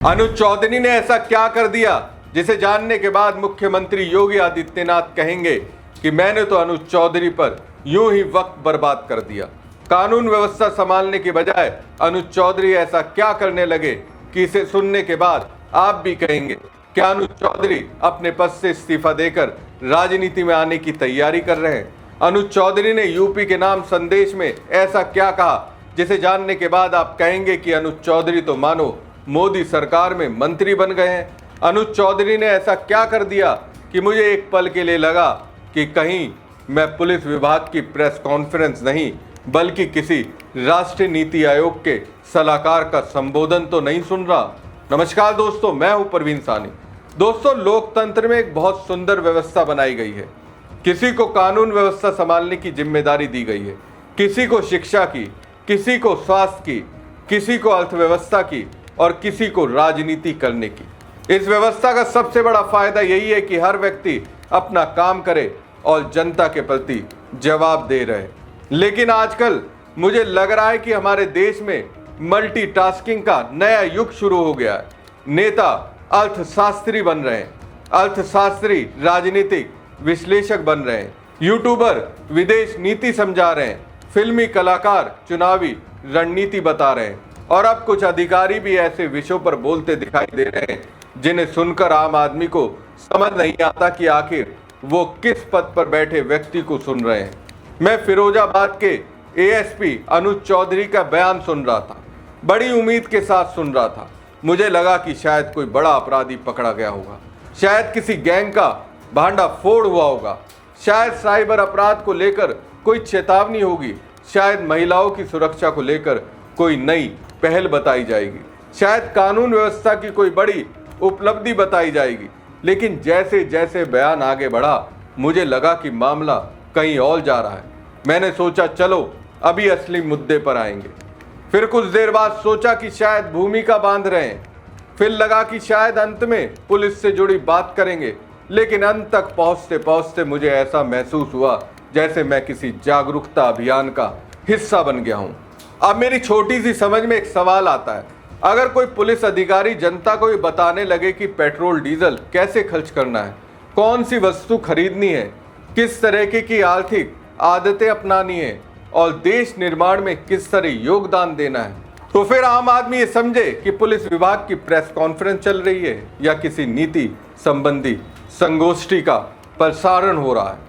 अनुज चौधरी ने ऐसा क्या कर दिया जिसे जानने के बाद मुख्यमंत्री योगी आदित्यनाथ कहेंगे कि मैंने तो अनुज चौधरी पर यूं ही वक्त बर्बाद कर दिया। कानून व्यवस्था संभालने की बजाय अनुज चौधरी ऐसा क्या करने लगे कि इसे सुनने के बाद आप भी कहेंगे क्या अनुज चौधरी अपने पद से इस्तीफा देकर राजनीति में आने की तैयारी कर रहे हैं। अनुज चौधरी ने यूपी के नाम संदेश में ऐसा क्या कहा जिसे जानने के बाद आप कहेंगे कि अनुज चौधरी तो मानो मोदी सरकार में मंत्री बन गए हैं। अनुज चौधरी ने ऐसा क्या कर दिया कि मुझे एक पल के लिए लगा कि कहीं मैं पुलिस विभाग की प्रेस कॉन्फ्रेंस नहीं बल्कि किसी राष्ट्रीय नीति आयोग के सलाहकार का संबोधन तो नहीं सुन रहा। नमस्कार दोस्तों, मैं हूं परवीन सानी। दोस्तों, लोकतंत्र में एक बहुत सुंदर व्यवस्था बनाई गई है। किसी को कानून व्यवस्था संभालने की जिम्मेदारी दी गई है, किसी को शिक्षा की, किसी को स्वास्थ्य की, किसी को अर्थव्यवस्था की और किसी को राजनीति करने की। इस व्यवस्था का सबसे बड़ा फायदा यही है कि हर व्यक्ति अपना काम करे और जनता के प्रति जवाब दे रहे। लेकिन आजकल मुझे लग रहा है कि हमारे देश में मल्टीटास्किंग का नया युग शुरू हो गया है। नेता अर्थशास्त्री बन रहे हैं, अर्थशास्त्री राजनीतिक विश्लेषक बन रहे हैं, यूट्यूबर विदेश नीति समझा रहे हैं, फिल्मी कलाकार चुनावी रणनीति बता रहे हैं और अब कुछ अधिकारी भी ऐसे विषयों पर बोलते दिखाई दे रहे हैं जिन्हें सुनकर आम आदमी को समझ नहीं आता कि आखिर वो किस पद पर बैठे व्यक्ति को सुन रहे हैं। मैं फिरोजाबाद के एएसपी अनुज चौधरी का बयान सुन रहा था, बड़ी उम्मीद के साथ सुन रहा था। मुझे लगा कि शायद कोई बड़ा अपराधी पकड़ा गया होगा, शायद किसी गैंग का भांडाफोड़ हुआ होगा, शायद साइबर अपराध को लेकर कोई चेतावनी होगी, शायद महिलाओं की सुरक्षा को लेकर कोई नई पहल बताई जाएगी, शायद कानून व्यवस्था की कोई बड़ी उपलब्धि बताई जाएगी। लेकिन जैसे जैसे बयान आगे बढ़ा मुझे लगा कि मामला कहीं और जा रहा है। मैंने सोचा चलो अभी असली मुद्दे पर आएंगे। फिर कुछ देर बाद सोचा कि शायद भूमिका बांध रहे हैं, फिर लगा कि शायद अंत में पुलिस से जुड़ी बात करेंगे। लेकिन अंत तक पहुंचते पहुंचते मुझे ऐसा महसूस हुआ जैसे मैं किसी जागरूकता अभियान का हिस्सा बन गया हूं। अब मेरी छोटी सी समझ में एक सवाल आता है, अगर कोई पुलिस अधिकारी जनता को ये बताने लगे कि पेट्रोल डीजल कैसे खर्च करना है, कौन सी वस्तु खरीदनी है, किस तरह की आर्थिक आदतें अपनानी है और देश निर्माण में किस तरह योगदान देना है, तो फिर आम आदमी ये समझे कि पुलिस विभाग की प्रेस कॉन्फ्रेंस चल रही है या किसी नीति संबंधी संगोष्ठी का प्रसारण हो रहा है।